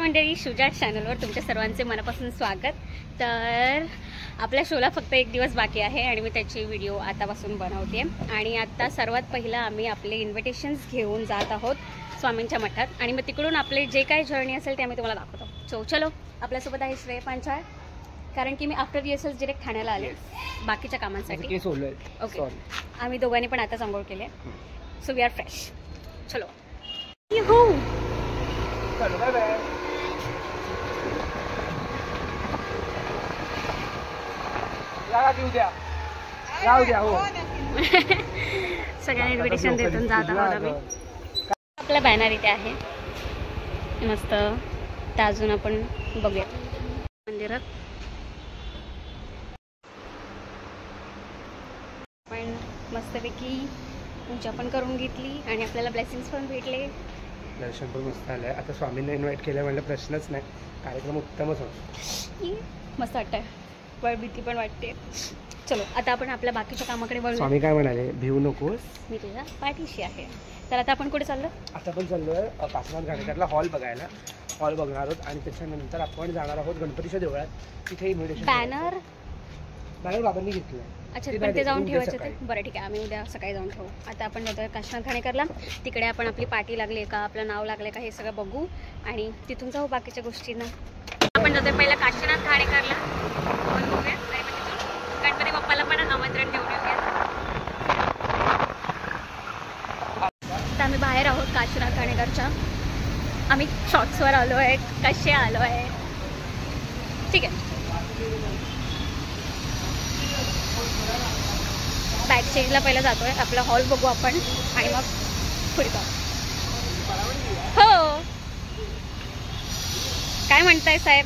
मंडळी, शुजा चॅनलवर तुमच्या सर्वांचे मनापासून स्वागत। तर आपल्या शोला फक्त एक दिवस बाकी आहे आणि मी त्याची व्हिडिओ आतापासून बनवते। आणि आता सर्वात पहिला आम्ही आपले इन्व्हिटेशन्स घेऊन जात आहोत स्वामींच्या मठात आणि मग तिकडून आपले जे काही जर्नी असेल ते आम्ही तुम्हाला दाखवतो। सो चलो, आपल्यासोबत आहे श्रेय पांचाळ, कारण की मी आफ्टर रिहर्सल डायरेक्ट ठाण्याला आले बाकीच्या कामांसाठी। ओके, आम्ही दोघांनी पण आताच आंघोळ केले, सो वी आर फ्रेश। चलो हो, सगळ्यांना इन्व्हिटेशन देतून जात आहोत आम्ही। आपला बॅनर इथे आहे मस्त, त्या अजून आपण बघूया मंदिरात। पण मस्तपैकी पूजा पण करून घेतली आणि आपल्याला ब्लेसिंग्स पण भेटले, दर्शन पण मस्त आलंय। आता स्वामींना इन्व्हाइट केलं म्हणजे प्रश्नच नाही, कार्यक्रम उत्तमच होता। मस्त वाटतंय, पण भीती पण वाटते। चलो आता आपण आपल्या बाकीच्या कामाकडे वळू। स्वामी काय म्हणाले, भिवू नकोस, मी तुझ्या पाठीशी आहे। तर आता आपण कुठे चाललो? आता आपण चाललोय काशीनाथ घाणेकरला हॉल बघायला, हॉल बघणार आहोत आणि त्याच्यानंतर आपण जाणार आहोत गणपतीच्या देवळात। तिथे इन्व्हिटेशन बॅनर बाबांनी घेतलं। अच्छा, पण ते जाऊन ठेवायचं ते? बरं ठीक आहे, आम्ही उद्या सकाळी जाऊन ठेवू। आता आपण जातोय काशीनाथ घाणेकरला, तिकडे आपण आपली पार्टी लागली का, आपलं नाव लागले का, हे सगळं बघू आणि तिथून जाऊ बाकीच्या गोष्टींना। आपण जातोय पहिला काशीनाथ घाणेकरला, हॉल बघूया आणि मग तिथून गणपती बाप्पाला पण आमंत्रण देऊन येऊया। आता आम्ही बाहेर आहोत काशीनाथ घाणेकरच्या, आम्ही शॉर्ट्सवर आलो आहे, कसे आलो आहे ठीक आहे। बॅक स्टेजला पहिला जातोय, आपला हॉल बघू आपण आणि मग पुढे जाऊ। हो, काय म्हणताय साहेब?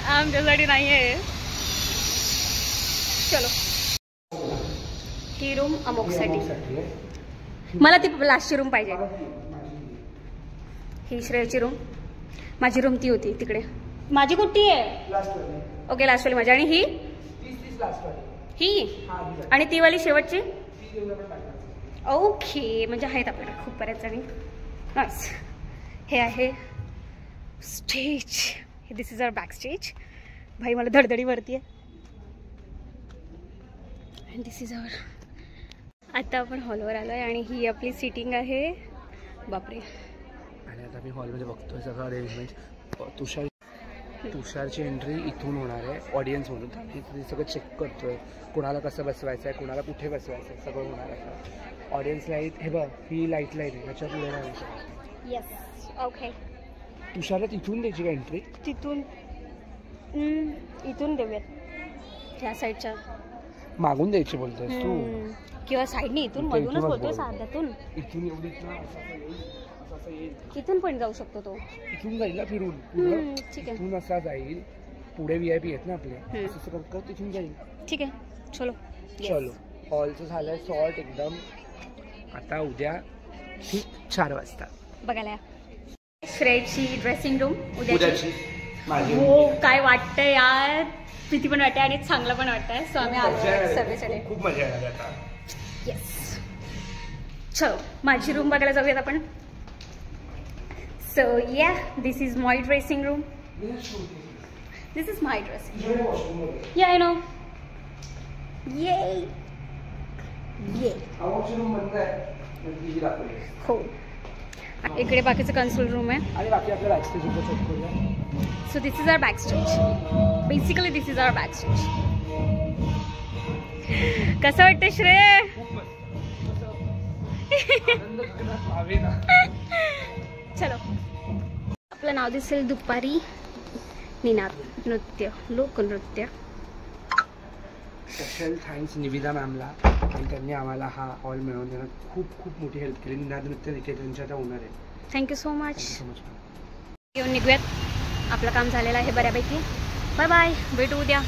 आमच्यासाठी नाहीये। चलो, ही रूम अमोकसाठी, मला ती लास्टची रूम पाहिजे। ही श्रेयची रूम, माझी रूम ती होती तिकडे, माझी कुठे आहे? ओके, लास्ट वाली माझी, आणि ही आणि ती वाली शेवटची। ओके, म्हणजे आहेत आपल्याकडे खूप बऱ्याच जणी। नाईस। हे आहे stage, this is our back stage. भाई मला धडधडी वरती आहे। अँड दिस इज आवर, आता आपण हॉलवर आलोय आणि ही आपली सिटिंग आहे। बापरे, आणि आता मी हॉलमध्ये बघतोय सगळं अरेंजमेंट। तुषारची एंट्री इथून होणार आहे ऑडियन्स म्हणून, मी सगळं चेक करतोय, कुणाला कसं बसवायचं आहे, कुणाला कुठे बसवायचं आहे, सगळं होणार आहे। ऑडियन्स लाईट, हे बघ ही लाईट आहे, ह्याच्या पुढे नाही। Yes, okay. तुषारला तिथून द्यायची का एंट्री? तिथून इथून देऊयात, ह्या साईडच्या मागून द्यायची बोलतोय तू, किंवा साईडने इथून, मधूनच बोलतोय साध्यातून, इथून एवढी इथून पण जाऊ शकतो तो, इथून जाईल ना फिरून, ठीक आहे, इथून असा जाईल, पुढे VIP आहेत ना आपले, असं करत तिथून जाईल। ठीक आहे, चलो चलो। हॉलचं झालंय सॉर्ट एकदम, आता उद्या ठीक 4 वाजता बघायला या। श्रेयची ड्रेसिंग रूम उद्याची। माझी हो, काय वाटतंय यार, भीती पण वाटते आणि चांगलं पण वाटतंय। सो आम्ही आलो सर्वेसाठी, खूप मजा येणार आता। येस, चलो माझी रूम बघायला जाऊयात आपण। So yeah, this is my dressing room. This is my dressing room. Yeah, I know. Yay! Yay! हो, इकडे बाकीचं कन्सोल रूम आहे आणि बाकी आपलं बॅक स्टेज चेक करूया। So this is our backstage. Basically this is our backstage. कसं वाटतं श्रेय? चलो, आपलं नाव दिसेल दुपारी, निनाद नृत्य, लोकनृत्य। स्पेशल थँक्स निविदा मॅमला, आणि त्यांनी आम्हाला हा हॉल मिळवून देण्यात खूप खूप मोठी हेल्प केली। निनाद नृत्य निकेतनच्या त्या ओनर आहे। Thank you so much. येऊन निघूयात, आपलं काम झालेलं आहे बऱ्यापैकी। बाय बाय, भेटू उद्या।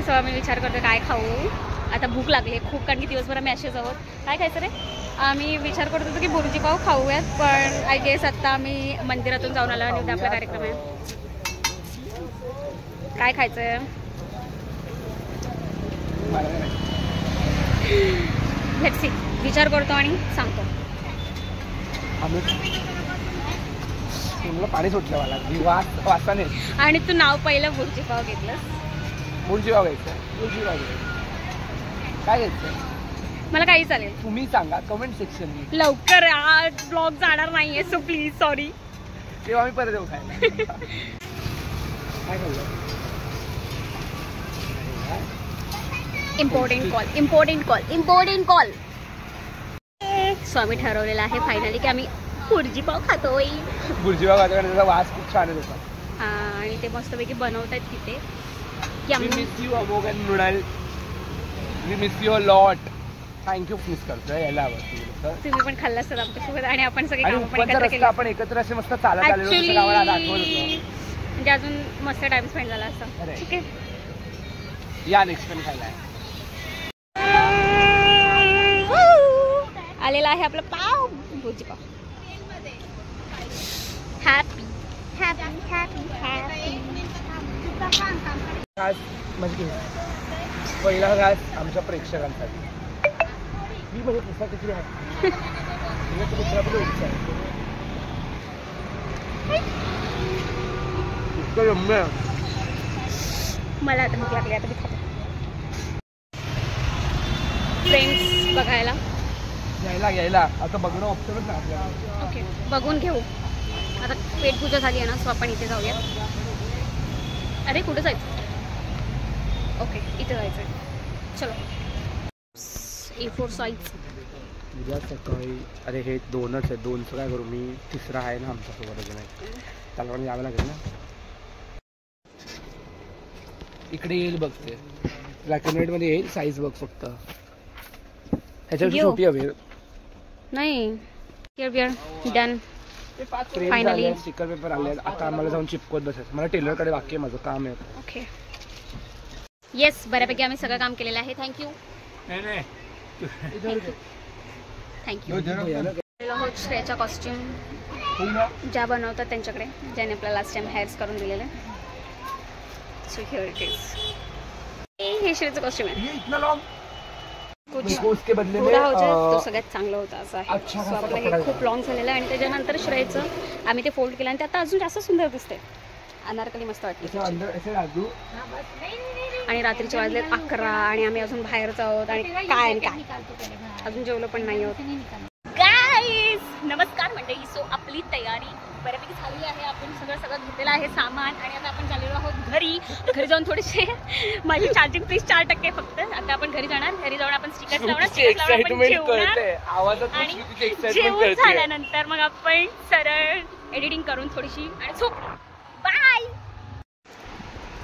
आम्ही विचार करतो काय खाऊ, आता भूक लागली खूप, कारण की दिवसभर आम्ही असेच आहोत। काय खायचं रे? आम्ही विचार करत होतो की बुर्जी पाव खाऊयात, पण आय गेस आता आम्ही मंदिरातून जाऊन आलो आणि उद्या आपला कार्यक्रम आहे। काय खायचं? Let's see. विचार करतो आणि सांगतो. आम्ही मला पाणी सुटलं मला वासाने. आणि तू नाव पहिलं बुर्जी पाव घेतलंस. बुर्जी पाव घ्यायचं. बुर्जी पाव घ्यायचं. काय घ्यायचं? मला काही चालेल. तुम्ही सांगा कमेंट सेक्शन. लवकर आज ब्लॉग जाणार नाहीये सो प्लीज सॉरी. तेव्हा आम्ही परत येऊ खायला. काय खाल्लं? Important call. सो आम्ही ठरवलेलं आहे फायनली की आम्ही बुर्जी पाव खातोय. बुर्जी पाव खातो आणि त्याचा वास खूप छान येतो. हा आणि ते मस्तपैकी बनवतात तिथे. We miss you Amog and Mrunal. We miss you a lot. Thank you miss करतोय यायला आवडतं. तुम्ही पण खाल्लं असतं आमच्यासोबत आणि आपण सगळे आणि आपण एकत्र असे मस्त चालत आलेलो गावाला आठवत होतो. म्हणजे अजून मस्त टाइम स्पेंड झाला असता. ठीक आहे या नेक्स्ट टाइम खायला. आलेला आहे आपला पाव भुर्जी पाव. Happy happy happy happy. घास म्हणजे पहिला घास आमच्या प्रेक्षकांसाठी. मी म्हणजे पुस्तक किती आहे दुसरा पण उत्साह मला आता भूक लागली. आता मी खातो. फ्रेंड्स बघायला यायला आता बघणं ऑप्शनच नाही आपल्याला. ओके बघून घेऊ. आता पेट पूजा झाली आहे ना सो आपण इथे जाऊया. अरे कुठे जायचं? ओके इथे जायचं. चलो. A4 size. उद्या सकाळी अरे हे दोनच आहे. दोनचं काय करू मी? तिसरा आहे ना आमच्यासोबत नाही त्याला पण यावं लागेल ना. इकडे येईल बघते. ब्लॅक अँड व्हाईट मध्ये येईल. साईज बघ फक्त. ह्याच्यावर छोटी हवी नाही. Done finally. स्टिकर पेपर आले. आता आम्हाला जाऊन चिपकवत बसायचं. मला टेलरकडे बाकी आहे. माझं काम आहे. ओके येस बऱ्यापैकी आम्ही सगळं काम केलेलं आहे. थँक्यू. श्रेयाच्या कॉस्ट्युम ज्या बनवतात त्यांच्याकडे ज्याने आपल्याला लास्ट टाइम हेअर्स करून दिलेलं. So here it is. हे श्रेयाचं कॉस्ट्युम आहे. तो सगळ्यात चांगलं होतं असं आहे. सो आपलं हे खूप लॉंग झालेलं आहे आणि त्याच्यानंतर श्रेयचं आम्ही ते फोल्ड केलं आणि ते आता अजून जास्त सुंदर दिसते. अनारकली मस्त वाटते. आणि रात्रीचे वाजलेत 11 आणि आम्ही अजून बाहेरच आहोत आणि काय अजून जेवलो पण नाही आहोत. गाईज नमस्कार मंडळी. सो आपली तयारी बऱ्यापैकी झाली आहे. आपण सगळं घेतलेलं आहे सामान आणि आता आपण चाललेलो आहोत घरी. घरी जाऊन थोडेसे माझी चार्जिंग प्लीज 4% फक्त. आता आपण घरी जाणार. घरी जाऊन आपण स्टिकर्स लावणार. जेवण झाल्यानंतर मग आपण सरळ एडिटिंग करून थोडीशी आणि झोप. बाय.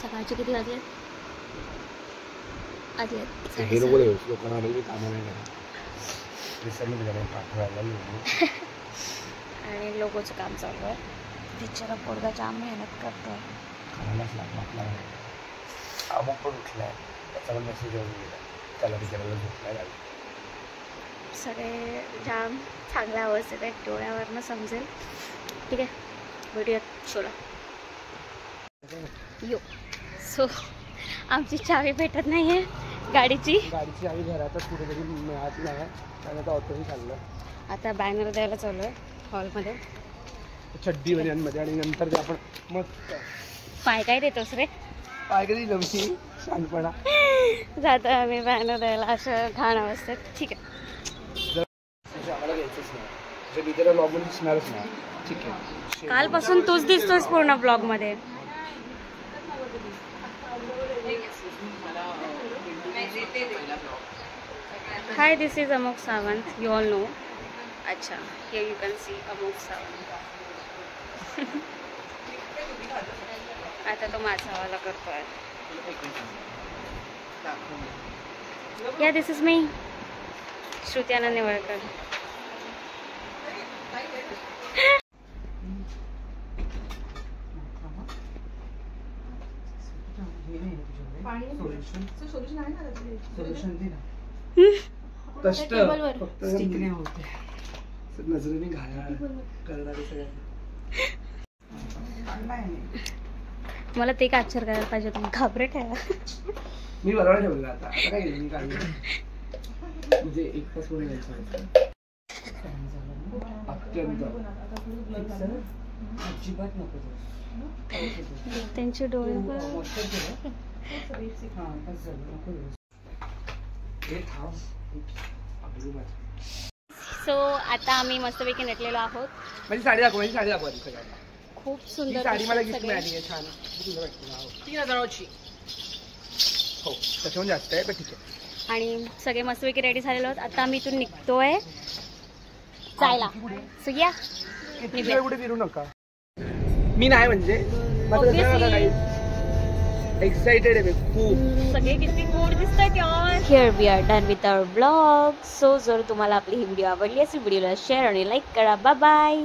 सकाळचे किती वाजले? आणि लोगोचं काम चालू आहे. बिचारा पोरगा जाम मेहनत करतोय. अमुक पण उठलाय. त्याचा पण मेसेज येऊन गेला. त्याला बिचारायला झोप नाही लागली. सगळे जाम चांगल्या अवस्थेत आहेत. डोळ्यावरनं समजेल. ठीक आहे भेटूयात शोला. यो सो आमची चावी भेटत नाहीये गाडीची चावी घरातच कुठेतरी मिळत नाही. त्याने आता ऑटोही चाललं. आता बॅनर द्यायला चालू आहे हॉलमध्ये चड्डी मध्ये आणि नंतर ते आपण मस्त पाय काय देतोस रे? पाय कधी नव्हती शानपणा. जातो आम्ही बॅनर द्यायला असं घाण अवस्थेत. ठीक आहे आम्हाला घ्यायचंच नाही. जे मी त्याला ब्लॉग मध्ये दिसणारच नाही. ठीक आहे कालपासून तूच दिसतोस पूर्ण ब्लॉग मध्ये. Hi, this is Amok Sawant. You all know. Acha, here you can see Amok Sawant. आता तो माझा वाला करतोय. Yeah, this is me. Shruti आनंद नेवळकर. नजरेने घाया करणारे सगळे. मला ते कॅप्चर करायला पाहिजे. तुम्ही घाबरट आहे. मी बरोबर ठेवलं. आता काय केलं मी काय म्हणजे 1 तास पुढे जायचं अत्यंत अजिबात नको त्यांचे डोळे सो आता आम्ही मस्तपैकी नटलेलो आहोत. माझी साडी दाखव, माझी साडी दाखव. खूप सुंदर साडी मला गिफ्ट मिळाली आहे, छान 3000ची. हो त्याच्याहून जास्त आहे पण ठीक आहे. आणि सगळे मस्तपैकी रेडी झालेलो आहोत. आता आम्ही इथून निघतोय जायला. सो या कुठे फिरू नका. मी नाही म्हणजे एक्साइटेड आहे खूप. सगळे किती गोड दिसतात यार. Here we are done with our blog. So जर तुम्हाला आपली ही व्हिडिओ आवडली असेल व्हिडिओला शेअर आणि लाईक करा. Bye bye.